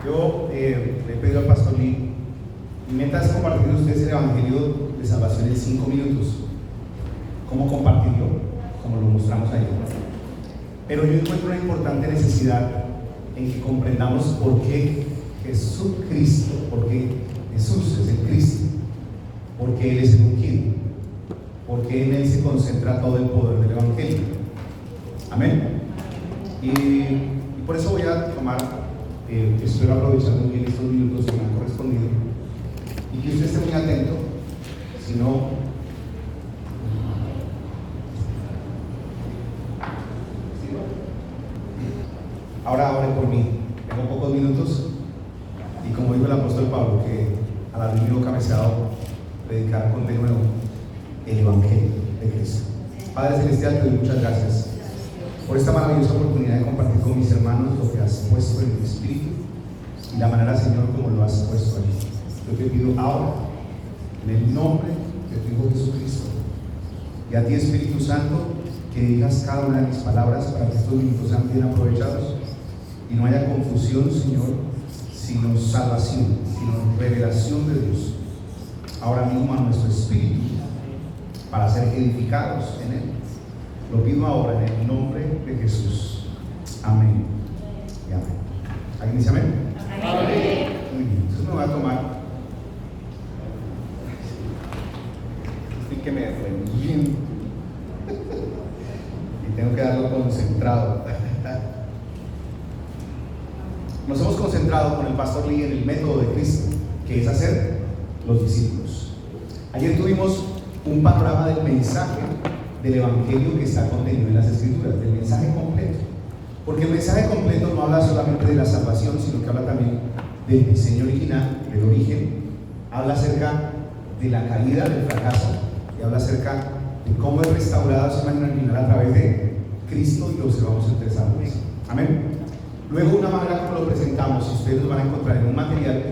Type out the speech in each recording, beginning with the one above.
Yo le pido al pastor Lee, mi meta es compartir con ustedes el Evangelio de Salvación en 5 minutos. ¿Cómo compartirlo? Como lo mostramos ayer. Pero yo encuentro una importante necesidad en que comprendamos por qué Jesucristo, porque Jesús es el Cristo, porque Él es el ungido, porque en Él se concentra todo el poder del Evangelio. Amén. Y por eso voy a tomar, estoy aprovechando muy bien estos minutos que me han correspondido, y que usted esté muy atento, si no, ahora ore por mí. Tengo pocos minutos y como dijo el apóstol Pablo, que a la misma cabezado predicar con de nuevo el Evangelio de Cristo. Padre Celestial, te doy muchas gracias por esta maravillosa oportunidad de compartir con mis hermanos lo que has puesto en mi espíritu y la manera, Señor, como lo has puesto allí. Yo te pido ahora, en el nombre de tu Hijo Jesucristo, y a ti, Espíritu Santo, que digas cada una de mis palabras para que estos minutos sean bien aprovechados y no haya confusión, Señor, sino salvación, sino revelación de Dios ahora mismo a nuestro espíritu para ser edificados en Él. Lo pido ahora en el nombre de Jesús. Amén y amén. ¿Alguien dice amén? Amén. Muy bien, entonces me voy a tomar que me reviento y tengo que darlo concentrado. Nos hemos concentrado con el pastor Lee en el método de Cristo, que es hacer los discípulos. Ayer tuvimos un panorama del mensaje del Evangelio que está contenido en las Escrituras, del mensaje completo. Porque el mensaje completo no habla solamente de la salvación, sino que habla también del diseño original, del origen, habla acerca de la caída, del fracaso, y habla acerca de cómo es restaurada su imagen original a través de Cristo, y lo observamos en 3 ángulos. Amén. Luego, una manera como lo presentamos, y ustedes lo van a encontrar en un material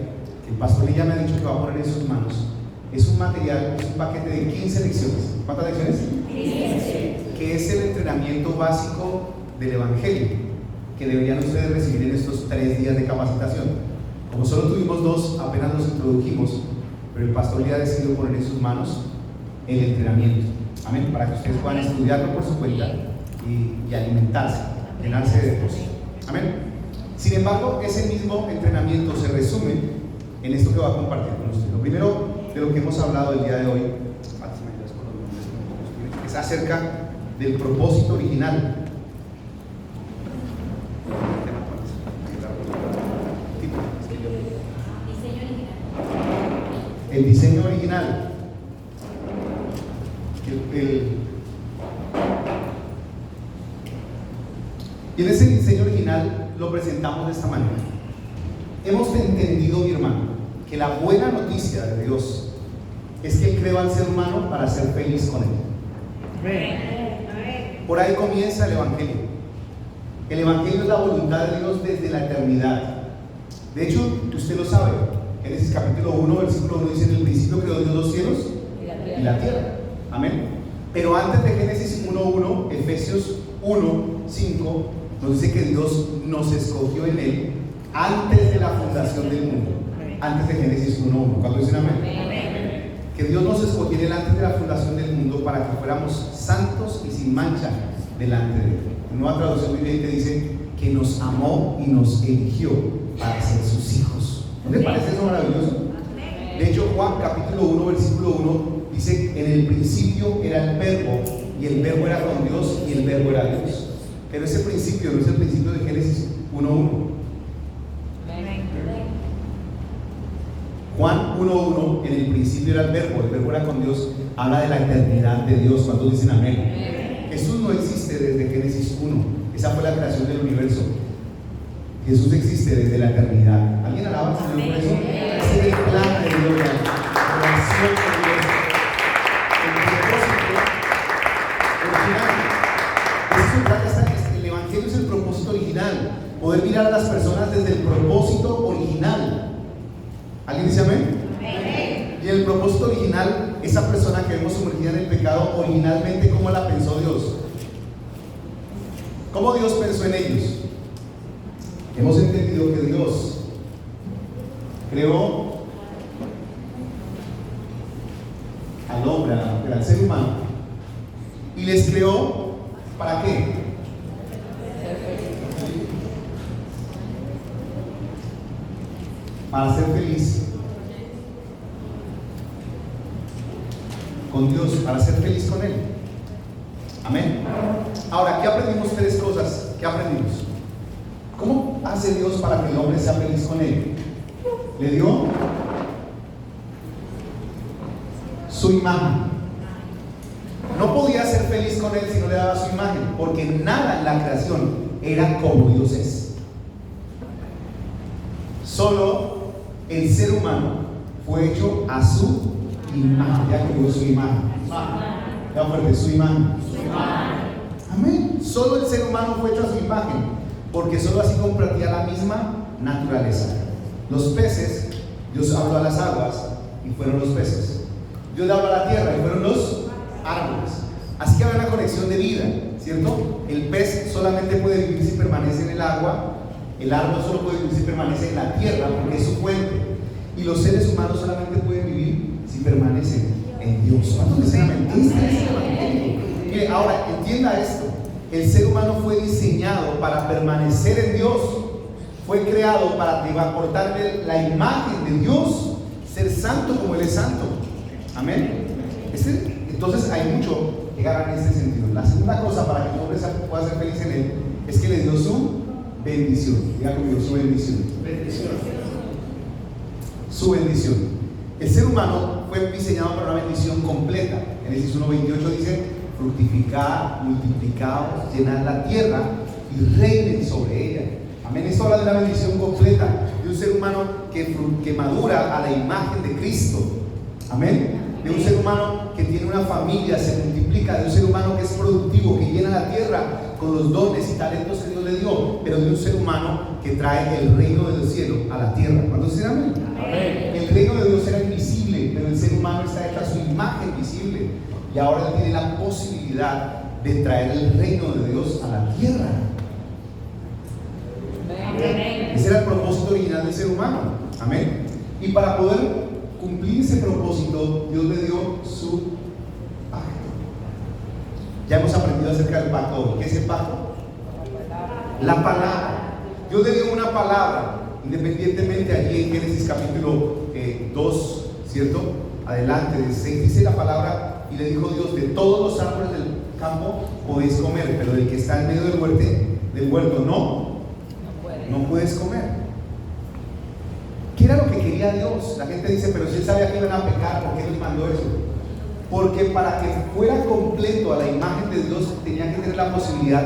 que el pastor Lee ya me ha dicho que va a poner en sus manos. Es un material, es un paquete de 15 lecciones. ¿Cuántas lecciones? 15. Que es el entrenamiento básico del Evangelio que deberían ustedes recibir en estos 3 días de capacitación. Como solo tuvimos 2, apenas los introdujimos, pero el pastor Lee ha decidido poner en sus manos el entrenamiento. Amén. Para que ustedes puedan estudiarlo por su cuenta y alimentarse, llenarse de depósito. Amén. Sin embargo, ese mismo entrenamiento se resume en esto que voy a compartir con ustedes. Lo primero de lo que hemos hablado el día de hoy es acerca del propósito original. El diseño original. Y en ese diseño original lo presentamos de esta manera. Hemos entendido, mi hermano, que la buena noticia de Dios es que Él creó al ser humano para ser feliz con Él. Por ahí comienza el Evangelio. El Evangelio es la voluntad de Dios desde la eternidad. De hecho, usted lo sabe. Génesis capítulo 1, versículo 1 dice: en el principio creó Dios los cielos y la tierra. Amén. Pero antes de Génesis 1:1, Efesios 1:5 nos dice que Dios nos escogió en Él antes de la fundación del mundo. Antes de Génesis 1:1. ¿Cuándo dicen amén? Que Dios nos escogió en Él antes de la fundación del mundo para que fuéramos santos y sin mancha delante de Él. En Nueva Traducción Viviente dice que nos amó y nos eligió para ser sus hijos. ¿No le parece eso maravilloso? De hecho, Juan capítulo 1, versículo 1 dice: en el principio era el verbo, y el verbo era con Dios, y el verbo era Dios. Pero ese principio no es el principio de Génesis 1:1. Juan 1:1, en el principio era el verbo era con Dios, habla de la eternidad de Dios. ¿Cuántos dicen amén? Jesús no existe desde Génesis 1, esa fue la creación del universo. Jesús existe desde la eternidad. ¿Alguien alaba al Señor por eso? Ese es el plan de Dios, la relación con Dios, el propósito original. Eso se trata, el Evangelio es el propósito original, poder mirar a las personas desde el propósito original. ¿Alguien dice amén? Amén. Y el propósito original, esa persona que vemos sumergida en el pecado, originalmente, ¿cómo la pensó Dios? ¿Cómo Dios pensó en ellos? Hemos entendido que Dios creó al hombre, al ser humano, y les creó ¿para qué? Para ser feliz con Dios, para ser feliz con Él. Amén. Ahora, ¿qué aprendimos? Tres cosas. ¿Qué aprendimos? ¿Cómo hace Dios para que el hombre sea feliz con Él? Le dio su imagen. No podía ser feliz con Él si no le daba su imagen, porque nada en la creación era como Dios es. Solo el ser humano fue hecho a su imagen. Ya que su imagen. Ya fuerte, su imagen. Amén. Solo el ser humano fue hecho a su imagen, porque solo así compartía la misma naturaleza. Los peces, Dios habló a las aguas y fueron los peces. Dios le habló a la tierra y fueron los árboles. Así que había una conexión de vida, ¿cierto? El pez solamente puede vivir si permanece en el agua. El árbol solo puede vivir si permanece en la tierra, porque es su fuente. Y los seres humanos solamente pueden vivir si permanecen en Dios. ¿Cuántos dicen amén? Este es el evangelio. Mire, ahora entienda esto. El ser humano fue diseñado para permanecer en Dios. Fue creado para aportarle la imagen de Dios, ser santo como Él es santo. Amén. Entonces hay mucho que ganar en este sentido. La segunda cosa para que el hombre pueda ser feliz en Él es que le dio su bendición. Diga conmigo, su bendición. Su bendición. El ser humano fue diseñado para una bendición completa. Génesis 1:28 dice: fructificad, multiplicaos, llenad la tierra y reinen sobre ella. Amén. Esto habla de una bendición completa, de un ser humano que madura a la imagen de Cristo. Amén. De un ser humano que tiene una familia, se multiplica, de un ser humano que es productivo, que llena la tierra con los dones y talentos que Dios le dio, pero de un ser humano que trae el reino del cielo a la tierra. ¿Cuántos dicen amén? Amén. El reino de Dios era invisible, pero el ser humano está hecho a su imagen visible, y ahora él tiene la posibilidad de traer el reino de Dios a la tierra. Amén. Ese era el propósito original del ser humano. Amén. Y para poder cumplir ese propósito, Dios le dio su pacto. Ya hemos aprendido acerca del pacto. ¿Qué es el pacto? La palabra. Dios le dio una palabra, independientemente allí en Génesis capítulo 2, ¿cierto? Adelante, 16, dice la palabra: y le dijo Dios, de todos los árboles del campo podéis comer, pero del que está en medio del huerto no puedes comer. ¿Qué era lo que quería Dios? La gente dice, pero si Él sabía que iban a pecar, ¿por qué les mandó eso? Porque para que fuera completo a la imagen de Dios, tenía que tener la posibilidad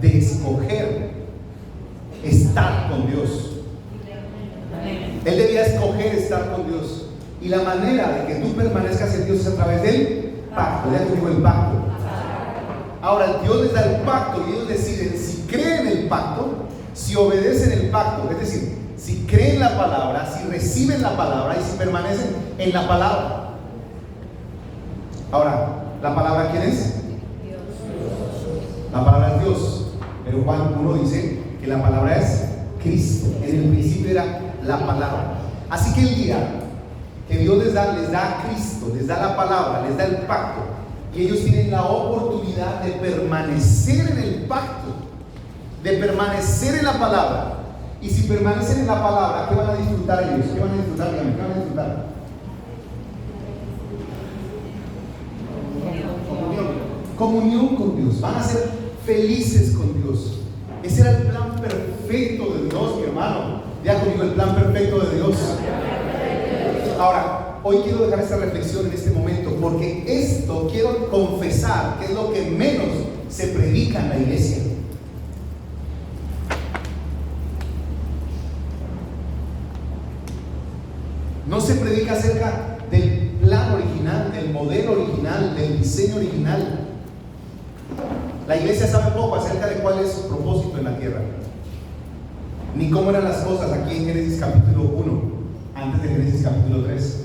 de escoger estar con Dios. Él debía escoger estar con Dios. Y la manera de que tú permanezcas en Dios es a través del pacto. Ya te digo, el pacto. Ahora, Dios les da el pacto y ellos deciden si creen el pacto, si obedecen el pacto, es decir, si creen la palabra, si reciben la palabra y si permanecen en la palabra. Ahora, ¿la palabra quién es? Dios. La palabra es Dios. Pero Juan 1 dice que la palabra es Cristo. En el principio era la palabra. Así que el día que Dios les da a Cristo, les da la palabra, les da el pacto, y ellos tienen la oportunidad de permanecer en el pacto, de permanecer en la palabra. Y si permanecen en la palabra, ¿qué van a disfrutar ellos? ¿Qué van a disfrutar? Díganme, ¿qué van a disfrutar? Comunión con Dios. Van a ser felices con Dios. Ese era el plan perfecto de Dios, mi hermano. Ya conmigo, el plan perfecto de Dios. Ahora, hoy quiero dejar esta reflexión en este momento, porque esto quiero confesar que es lo que menos se predica en la iglesia. No se predica acerca del plan original, del modelo original, del diseño original. La iglesia sabe poco acerca de cuál es su propósito en la tierra, ni cómo eran las cosas aquí en Génesis capítulo 1, antes de Génesis capítulo 3.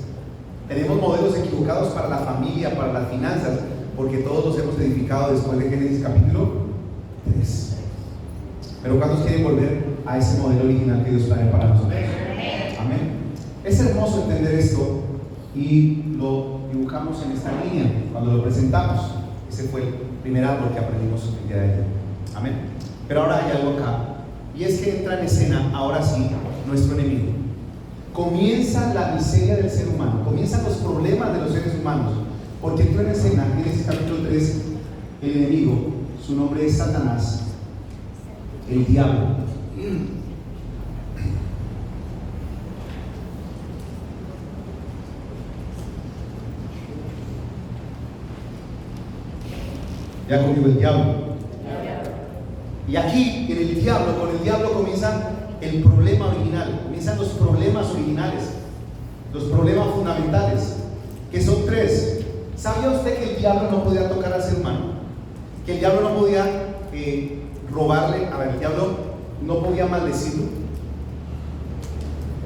Tenemos modelos equivocados para la familia, para las finanzas, porque todos los hemos edificado después de Génesis capítulo 3. Pero ¿cuántos quieren volver a ese modelo original que Dios trae para nosotros? Amén. hermoso entender esto y lo dibujamos en esta línea cuando lo presentamos. Ese fue el primer árbol que aprendimos el día de ayer. Amén. Pero ahora hay algo acá, y es que entra en escena, ahora sí, nuestro enemigo. Comienza la miseria del ser humano, comienzan los problemas de los seres humanos, porque entra en escena, en Génesis capítulo 3, el enemigo, su nombre es Satanás, el diablo. Ya conmigo el diablo. Y aquí, en el diablo, con el diablo comienza el problema original, comienzan los problemas originales, los problemas fundamentales, que son tres. ¿Sabía usted que el diablo no podía tocar al ser humano? Que el diablo no podía robarle, el diablo no podía maldecirlo.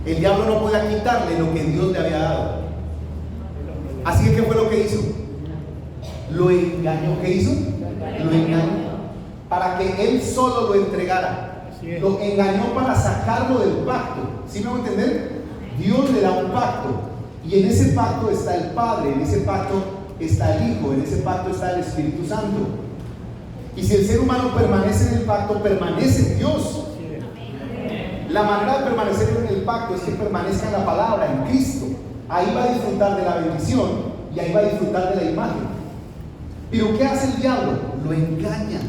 El diablo no podía quitarle lo que Dios le había dado. Así que, ¿qué fue lo que hizo? Lo engañó. ¿Qué hizo? Lo engañó para que él solo lo entregara. Lo engañó para sacarlo del pacto. ¿Sí me van a entender? Dios le da un pacto, y en ese pacto está el Padre, en ese pacto está el Hijo, en ese pacto está el Espíritu Santo. Y si el ser humano permanece en el pacto, permanece en Dios. La manera de permanecer en el pacto es que permanezca en la palabra, en Cristo. Ahí va a disfrutar de la bendición y ahí va a disfrutar de la imagen. Pero ¿qué hace el diablo? Lo engaña.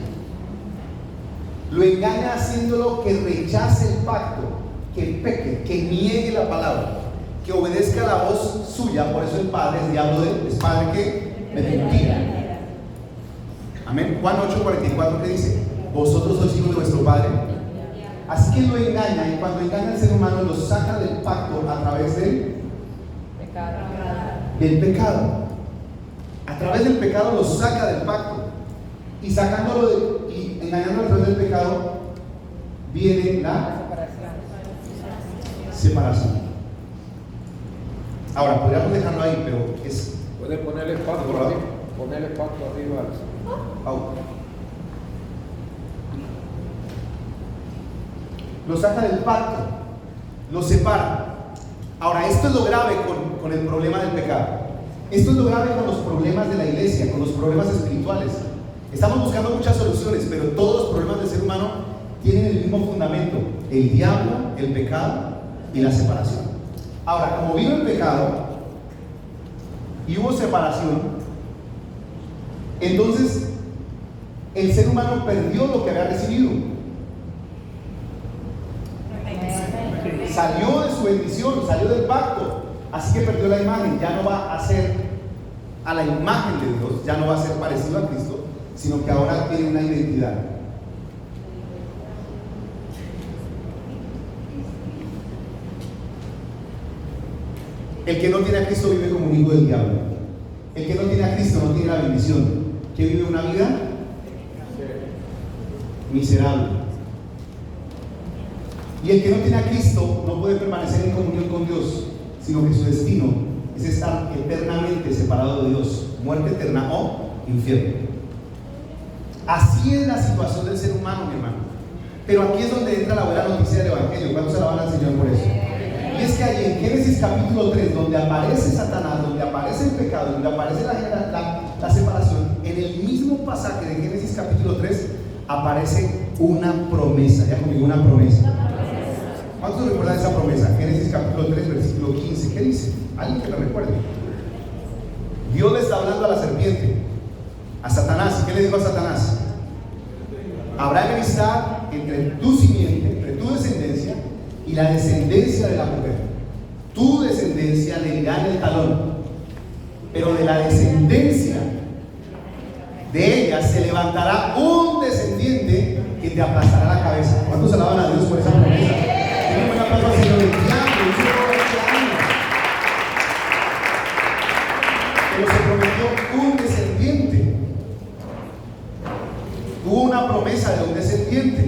Lo engaña haciéndolo que rechace el pacto, que peque, que niegue la palabra, que obedezca la voz suya. Por eso el Padre es diablo de él, es padre que de mentira. Amén. Juan 8:44, ¿qué dice? Vosotros sois hijos de vuestro padre. Así que lo engaña, y cuando engaña al ser humano lo saca del pacto a través del pecado. A través del pecado lo saca del pacto, y sacándolo y engañándolo a través del pecado viene la separación. Ahora, podríamos dejarlo ahí, pero es... Puede poner el pacto arriba. Poner el pacto arriba. Lo saca del pacto, lo separa. Ahora, esto es lo grave con el problema del pecado. Esto es lo grave con los problemas de la iglesia, con los problemas espirituales. Estamos buscando muchas soluciones, pero todos los problemas del ser humano tienen el mismo fundamento: el diablo, el pecado y la separación. Ahora, como vino el pecado y hubo separación, entonces el ser humano perdió lo que había recibido. Salió de su bendición, salió del pacto, así que perdió la imagen. Ya no va a ser a la imagen de Dios, ya no va a ser parecido a Cristo, sino que ahora tiene una identidad. El que no tiene a Cristo vive como un hijo del diablo. El que no tiene a Cristo no tiene la bendición, que vive una vida miserable. Y el que no tiene a Cristo no puede permanecer en comunión con Dios, sino que su destino es estar eternamente separado de Dios, muerte eterna o infierno. Así es la situación del ser humano, mi hermano. Pero aquí es donde entra la buena noticia del Evangelio. ¿Cuántos alaban al Señor por eso? Y es que allí en Génesis capítulo 3, donde aparece Satanás, donde aparece el pecado, donde aparece la separación, en el mismo pasaje de Génesis capítulo 3 aparece una promesa. Ya conmigo, una promesa. ¿Cuántos recuerdan esa promesa? Génesis capítulo 3, versículo 15. ¿Qué dice? ¿Alguien que lo recuerde? Dios le está hablando a la serpiente, a Satanás. ¿Qué le dijo a Satanás? Habrá enemistad entre tu simiente, entre tu descendencia y la descendencia de la mujer. Tu descendencia le irá en el talón, pero de la descendencia de ella se levantará un descendiente que te aplastará la cabeza. ¿Cuántos alaban a Dios por esa promesa? Tenemos un aplauso al Señor del diablo, pero se prometió un descendiente. Hubo una promesa de un descendiente,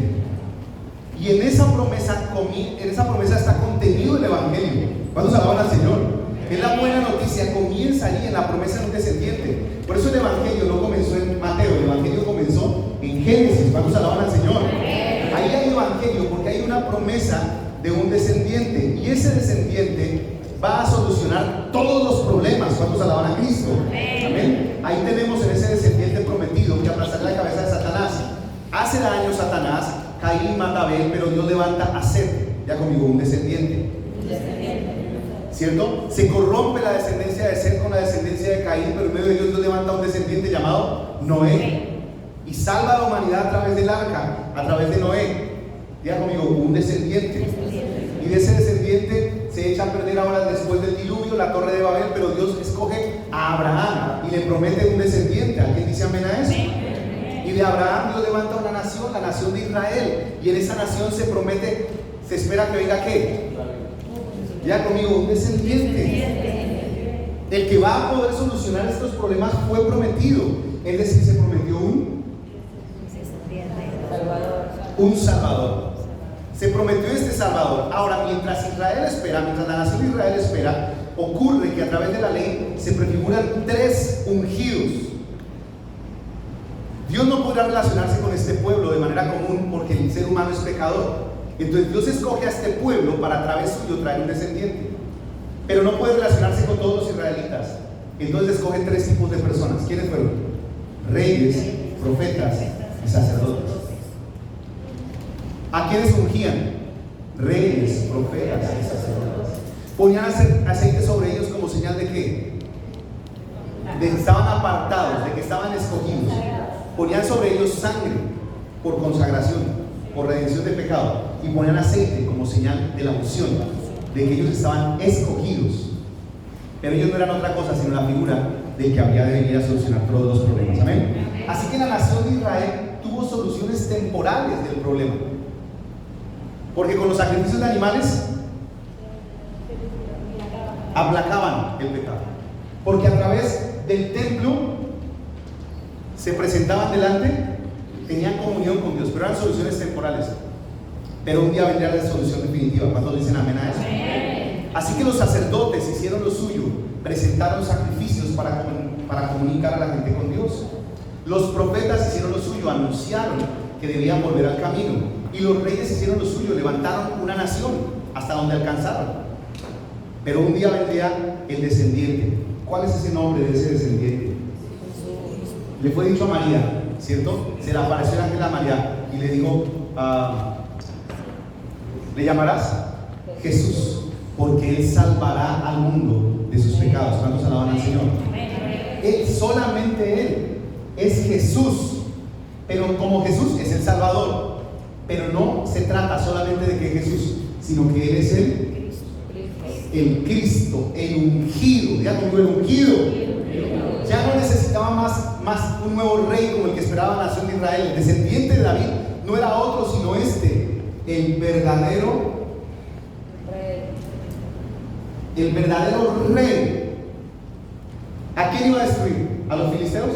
y en esa promesa está contenido el Evangelio. ¿Cuántos alaban al Señor? Es la buena noticia, comienza allí en la promesa de un descendiente. Por eso el Evangelio no comenzó en Mateo, el Evangelio comenzó en Génesis. ¿Cuántos alaban al Señor? Ahí hay Evangelio porque hay una promesa de un descendiente, y ese descendiente va a solucionar todos los problemas. ¿Cuántos alaban a Cristo? Amén. Ahí tenemos en ese descendiente prometido que aplastará la cabeza de Satanás. Hace daño Satanás, Caín mata a Abel, pero Dios levanta a Set, ya conmigo, un descendiente. ¿Cierto? Se corrompe la descendencia de Set con la descendencia de Caín, pero en medio de ellos Dios levanta a un descendiente llamado Noé y salva a la humanidad a través del arca, a través de Noé. Ya conmigo, un descendiente. Y de ese descendiente se echa a perder ahora después del diluvio la torre de Babel, pero Dios escoge a Abraham y le promete un descendiente. ¿Alguien dice amén a eso? Y de Abraham Dios levanta una nación, la nación de Israel, y en esa nación se promete, se espera que venga ¿qué? Ya conmigo, un descendiente. El que va a poder solucionar estos problemas fue prometido. Es decir, se prometió un Salvador. Se prometió este Salvador. Ahora, mientras Israel espera, mientras la nación de Israel espera, ocurre que a través de la ley se prefiguran 3 ungidos. Dios no podrá relacionarse con este pueblo de manera común porque el ser humano es pecador. Entonces Dios escoge a este pueblo para a través suyo traer un descendiente, pero no puede relacionarse con todos los israelitas. Entonces escoge 3 tipos de personas. ¿Quiénes fueron? Reyes, profetas y sacerdotes. ¿A quiénes ungían? Reyes, profetas y sacerdotes. Ponían aceite sobre ellos como señal de ¿qué? De que estaban apartados, de que estaban escogidos. Ponían sobre ellos sangre por consagración, por redención de pecado, y ponían aceite como señal de la unción, de que ellos estaban escogidos. Pero ellos no eran otra cosa sino la figura del que había de venir a solucionar todos los problemas. Amén. Así que la nación de Israel tuvo soluciones temporales del problema, porque con los sacrificios de animales aplacaban el pecado, porque a través del templo se presentaban delante, tenían comunión con Dios, pero eran soluciones temporales. Pero un día vendría la solución definitiva. ¿Cuántos dicen amén a eso? Amén. Así que los sacerdotes hicieron lo suyo, presentaron sacrificios para comunicar a la gente con Dios. Los profetas hicieron lo suyo, anunciaron que debían volver al camino. Y los reyes hicieron lo suyo, levantaron una nación hasta donde alcanzaron. Pero un día vendría el descendiente. ¿Cuál es ese nombre de ese descendiente? Le fue dicho a María, ¿cierto? Se le apareció el ángel a María y le dijo, le llamarás Jesús, porque Él salvará al mundo de sus pecados. ¿Cuántos alaban al Señor? Él, solamente Él es Jesús, pero como Jesús es el Salvador. Pero no se trata solamente de que es Jesús, sino que Él es el Cristo, el ungido. Ya como el ungido. Ya no necesitaba más un nuevo rey como el que esperaba la nación de Israel. El descendiente de David no era otro sino el verdadero rey. ¿A quién iba a destruir? ¿A los filisteos?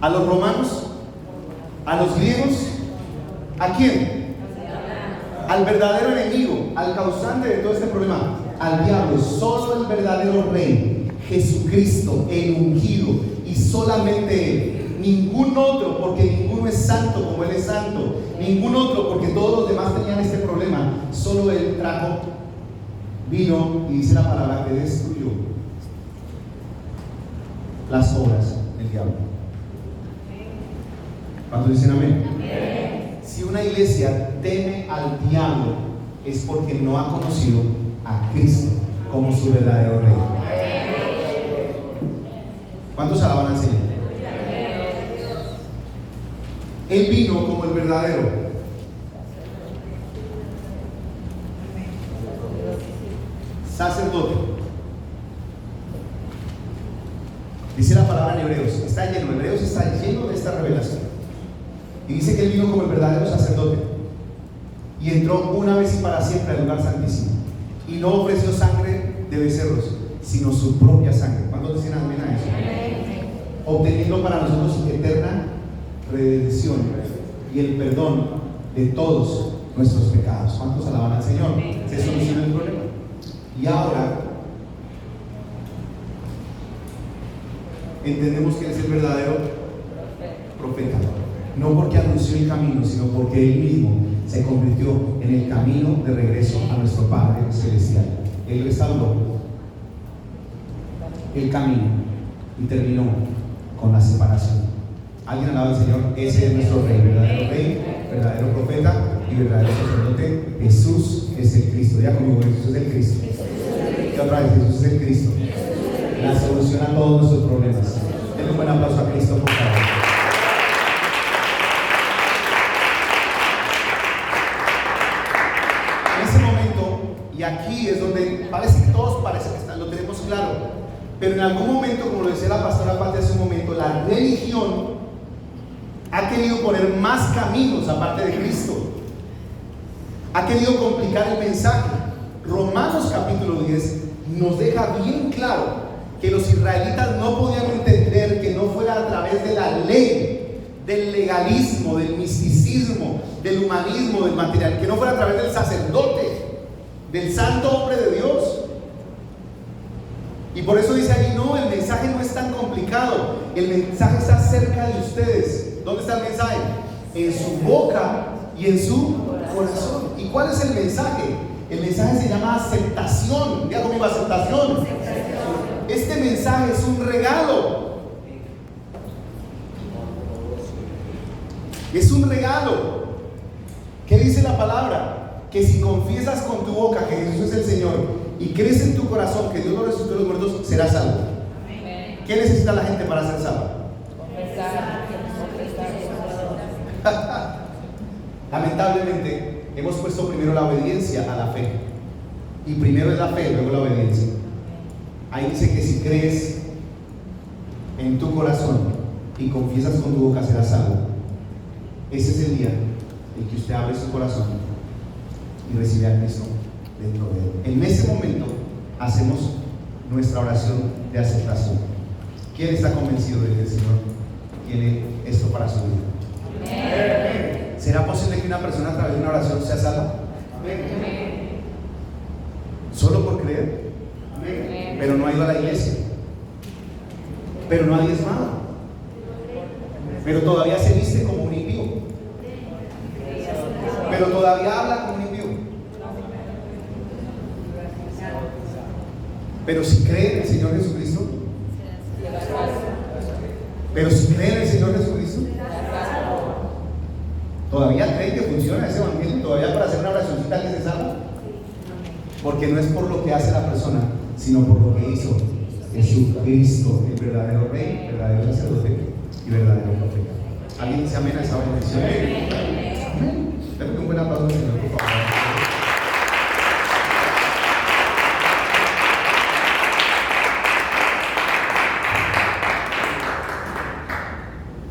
¿A los romanos? ¿A los griegos? ¿A quién? Al verdadero enemigo, al causante de todo este problema, al diablo. Solo el verdadero rey, Jesucristo, el ungido, y solamente Él, ningún otro, porque ninguno es santo como Él es santo, ningún otro, porque todos los demás tenían este problema. Solo Él trajo, vino y dice la palabra que destruyó las obras del diablo. ¿Cuántos dicen amén? Amén. Si una iglesia teme al diablo es porque no ha conocido a Cristo como su verdadero rey. ¿Cuántos alaban al Señor? Él vino como el verdadero. Sacerdote. Dice la palabra en Hebreos, Hebreos está lleno de esta revelación. Y dice que Él vino como el verdadero sacerdote. Y entró una vez y para siempre al lugar santísimo. Y no ofreció sangre de becerros, sino su propia sangre. ¿Cuántos dicen amén a eso? Obteniendo para nosotros eterna redención y el perdón de todos nuestros pecados. ¿Cuántos alaban al Señor? Se solucionó el problema. Y ahora entendemos que Él es el verdadero profeta. No porque anunció el camino, sino porque Él mismo se convirtió en el camino de regreso a nuestro Padre Celestial. Él restauró el camino y terminó con la separación. ¿Alguien alaba al Señor? Ese es nuestro Rey, verdadero profeta y verdadero sacerdote. Jesús es el Cristo. Ya conmigo, Jesús es el Cristo. Y otra vez, Jesús es el Cristo. La solución a todos nuestros problemas. Denle un buen aplauso a Cristo, por favor. En ese momento, y aquí es donde parece que todos lo tenemos claro, pero en algún momento, como lo decía la pastora Pati hace un momento, la religión ha querido poner más caminos aparte de Cristo. Ha querido complicar el mensaje. Romanos capítulo 10 nos deja bien claro que los israelitas no podían entender que no fuera a través de la ley, del legalismo, del misticismo, del humanismo, del material, que no fuera a través del sacerdote, del santo hombre de Dios. Y por eso dice allí, no, el mensaje no es tan complicado, el mensaje está cerca de ustedes. ¿Dónde está el mensaje? En su boca y en su corazón. ¿Y cuál es el mensaje? El mensaje se llama aceptación. Diga conmigo, aceptación. Este mensaje es un regalo. Es un regalo. ¿Qué dice la palabra? Que si confiesas con tu boca que Jesús es el Señor y crees en tu corazón que Dios lo resucitó de los muertos, serás salvo. ¿Qué necesita la gente para ser salva? Lamentablemente hemos puesto primero la obediencia a la fe. Y primero es la fe, luego la obediencia. Ahí dice que si crees en tu corazón y confiesas con tu boca, serás salvo. Ese es el día en que usted abre su corazón y recibe a Cristo dentro de él. En ese momento hacemos nuestra oración de aceptación. ¿Quién está convencido de que el Señor tiene esto para su vida? ¿Será posible que una persona a través de una oración sea salva? ¿Solo por creer? Pero no ha ido a la iglesia, pero no ha diezmado, pero todavía se viste como un impío, pero todavía habla como un impío. Pero si cree en el Señor Jesucristo, ¿todavía cree que funciona ese evangelio? ¿Todavía para hacer una oracióncita que se salva? Porque no es por lo que hace la persona, sino por lo que hizo Jesucristo, el verdadero Rey, verdadero sacerdote y verdadero profeta. ¿Alguien dice amén a esa bendición? Amén. Denle un buen aplauso al Señor, por favor.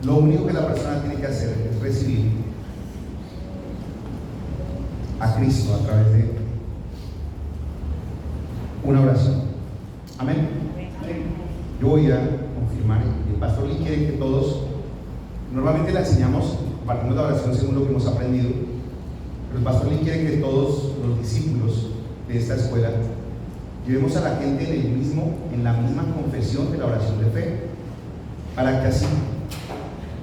Lo único que la persona tiene que hacer es recibir a Cristo a través de una oración. Amén. Yo voy a confirmar. El pastor Lee quiere que todos, normalmente le enseñamos, compartimos la oración según lo que hemos aprendido, pero el pastor Lee quiere que todos los discípulos de esta escuela llevemos a la gente en la misma confesión de la oración de fe, para que así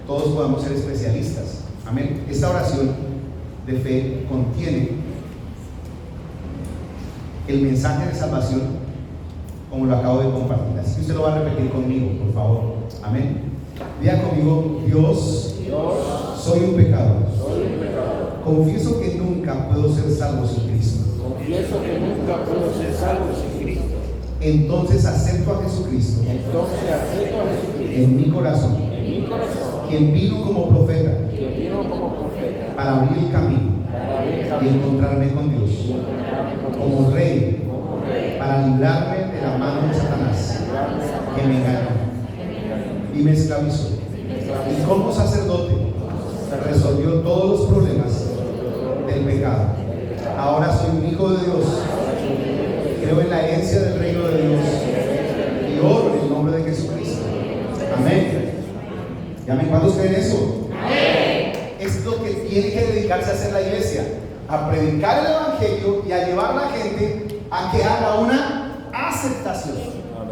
todos podamos ser especialistas. Amén. Esta oración de fe contiene el mensaje de salvación, como lo acabo de compartir. Así que usted lo va a repetir conmigo, por favor. Amén. Diga conmigo: Dios, soy un pecador. Confieso que nunca puedo ser salvo sin Cristo. Entonces acepto a Jesucristo en mi corazón, quien vino como profeta para abrir el camino y encontrarme con Dios, como Rey, para librarme de la mano de Satanás, que me engañó y me esclavizó, y como sacerdote resolvió todos los problemas del pecado. Ahora soy un hijo de Dios, creo en la herencia del reino de Dios y oro en el nombre de Jesucristo. Amén. ¿Y amén? ¿Cuántos creen eso? Amén. Es lo que tiene que dedicarse a hacer la iglesia, a predicar el evangelio y a llevar a la gente a que haga una aceptación.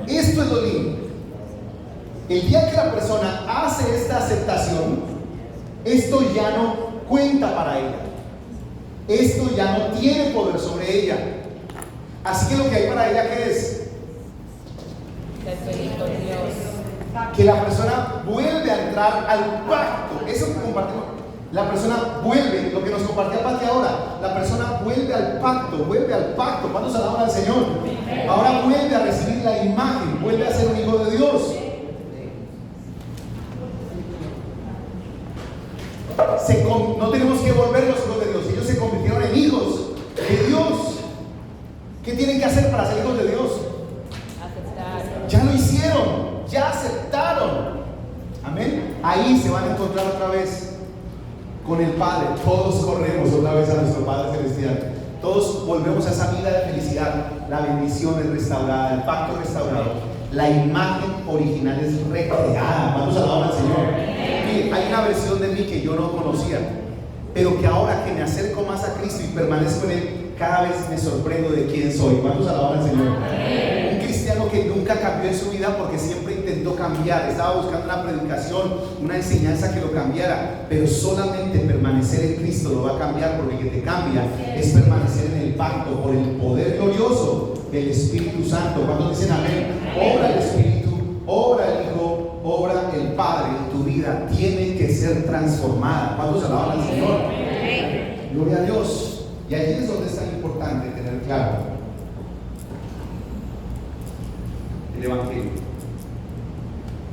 Esto es lo lindo. El día que la persona hace esta aceptación, esto ya no cuenta para ella, esto ya no tiene poder sobre ella. Así que lo que hay para ella, ¿qué es? Bendito Dios. Que la persona vuelve a entrar al pacto. Eso que compartimos. La persona vuelve, lo que nos compartía Pati ahora, la persona vuelve al pacto. ¿Cuántos alaban al Señor? Ahora vuelve a recibir la imagen, vuelve a ser un hijo de Dios. No tenemos que volvernos hijos de Dios, ellos se convirtieron en hijos de Dios. ¿Qué tienen que hacer para ser hijos de Dios? Aceptar. Ya lo hicieron, ya aceptaron. Amén. Ahí se van a encontrar otra vez con el Padre. Todos corremos otra vez a nuestro Padre Celestial. Todos volvemos a esa vida de felicidad. La bendición es restaurada, el pacto es restaurado. La imagen original es recreada. Vamos a alabar al Señor. Mire, hay una versión de mí que yo no conocía, pero que ahora que me acerco más a Cristo y permanezco en Él, cada vez me sorprendo de quién soy. ¿Cuántos alaban al Señor? Un cristiano que nunca cambió en su vida porque siempre intentó cambiar. Estaba buscando una predicación, una enseñanza que lo cambiara, pero solamente permanecer en Cristo lo va a cambiar, porque el que te cambia es permanecer en el pacto por el poder glorioso del Espíritu Santo. ¿Cuántos dicen amén? Obra el Espíritu, obra el Hijo, obra el Padre. Tu vida tiene que ser transformada. ¿Cuántos alaban al Señor? Gloria a Dios. Y allí es donde es tan importante tener claro el Evangelio.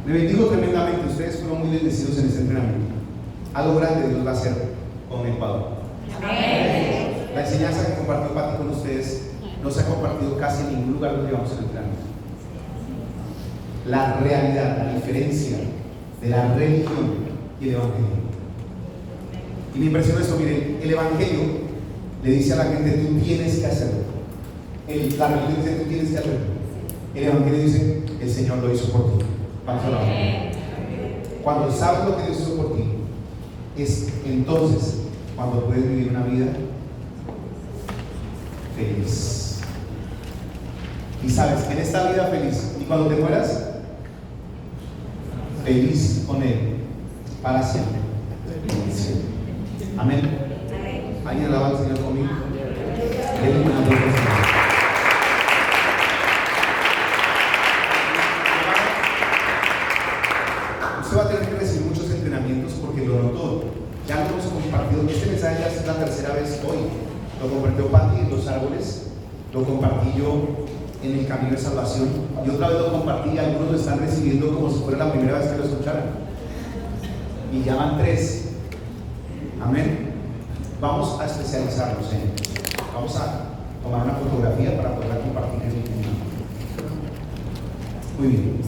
Me bendigo tremendamente. Ustedes fueron muy bendecidos en este entrenamiento. Algo grande Dios va a hacer con Ecuador. Amén. La enseñanza que compartió Pati con ustedes no se ha compartido casi en ningún lugar donde llevamos el entrenamiento. La realidad, la diferencia de la religión y el Evangelio. Y me impresiona esto. Miren, el Evangelio le dice a la gente: tú tienes que hacerlo. La religión dice: tú tienes que hacerlo. El Evangelio dice: el Señor lo hizo por ti. Vamos a hablar. Cuando sabes lo que Dios hizo por ti, es entonces cuando puedes vivir una vida feliz. Y sabes, en esta vida feliz, y cuando te mueras, feliz con Él para siempre. Siempre. Amén. ¿Alguien alaba al Señor conmigo? Denle una aplauso al Señor. Usted va a tener que recibir muchos entrenamientos porque lo notó. Ya lo hemos compartido. Este mensaje ya es la tercera vez hoy. Lo compartió Pati en los árboles. Lo compartí yo en el camino de salvación. Y otra vez lo compartí y algunos lo están recibiendo como si fuera la primera vez que lo escucharan. Y ya van 3. Amén. Vamos a especializarnos en. Vamos a tomar una fotografía para poder compartir el. Muy bien.